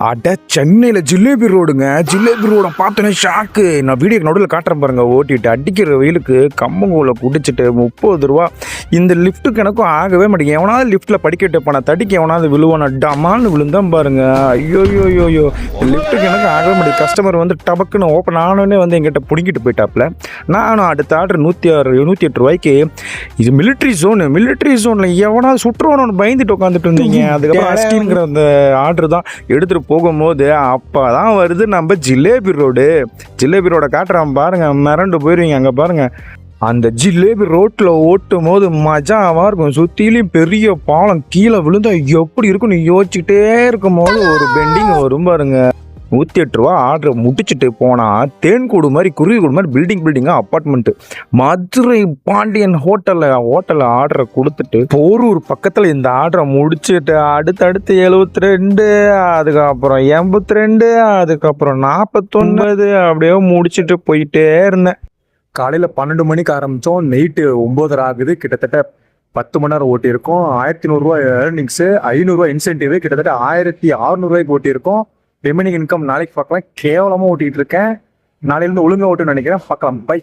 அட சென்னையில் ஜிலேபி ரோடுங்க. ஜிலேபி ரோடை பார்த்தோன்னே ஷாக்கு. நான் வீடியோக்கு நடுவில் காட்டுறேன் பாருங்க. ஓட்டிட்டு அடிக்கிற வெயிலுக்கு கம்பங்கூல குடிச்சிட்டு 30 ரூபா. இந்த லிஃப்ட்டுக்கு எனக்கும் ஆகவே மாட்டேங்க. எவனாவது லிஃப்ட்டில் படிக்கட்டு போனா தடிக்க எவனாவது விழுவானா டமான்னு விழுந்தான் பாருங்க. ஐயோ லிஃப்ட்டுக்கு எனக்கு ஆகவே மாட்டேங்குது. கஸ்டமர் வந்து டபக்குன்னு ஓப்பன் ஆனோடனே வந்து எங்கிட்ட பிடிங்கிட்டு போயிட்டாப்புல. நானும் அடுத்த ஆர்டர் 108 ரூபாய்க்கு. இது மிலிட்ரி ஜோனில் எவனாவது சுற்றுவானு பயந்துட்டு உட்காந்துட்டு இருந்தீங்க. அதுக்கப்புறம் அஸ்டிங்கிற அந்த ஆர்டர் தான் எடுத்துகிட்டு போகும்போது அப்போ தான் வருது நம்ம ஜிலேபி ரோடை காட்டுறான் பாருங்க. மிரண்டு போயிடுவீங்க. அங்கே பாருங்க, அந்த ஜிலேபி ரோட்டில் ஓட்டும் போது மஜாவாக இருக்கும். சுற்றிலையும் பெரிய பாலம், கீழே விழுந்தா எப்படி இருக்குன்னு யோசிச்சுட்டே இருக்கும் போது ஒரு பெண்டிங் வரும் பாருங்க. 108 ரூபா ஆர்டர் முடிச்சுட்டு போனால் தேன்கூடு மாதிரி குருவிக்கூடு மாதிரி பில்டிங்காக அப்பார்ட்மெண்ட்டு. மதுரை பாண்டியன் ஹோட்டலில் ஆர்டரை கொடுத்துட்டு போரூர் பக்கத்தில் இந்த ஆர்டரை முடிச்சுட்டு அடுத்தடுத்து 72, அதுக்கப்புறம் 82, அதுக்கப்புறம் 49 அப்படியே முடிச்சுட்டு போயிட்டே இருந்தேன். காலையில் 12 மணிக்கு ஆரம்பித்தோம், நைட்டு 9:30 ஆகுது. கிட்டத்தட்ட 10 மணி நேரம் ஓட்டியிருக்கோம். 1100 ரூபா ஏர்னிங்ஸு, 500 ரூபா இன்சென்டிவ், கிட்டத்தட்ட 1600 ரூபாய்க்கு ஓட்டியிருக்கோம். ரிமைனிங் இன்கம் நாளைக்கு பார்க்கலாம். கேவலமாக ஓட்டிகிட்டு இருக்கேன். நாளையிலேருந்து ஒழுங்காக ஓட்டுன்னு நினைக்கிறேன். பார்க்கலாம். பை.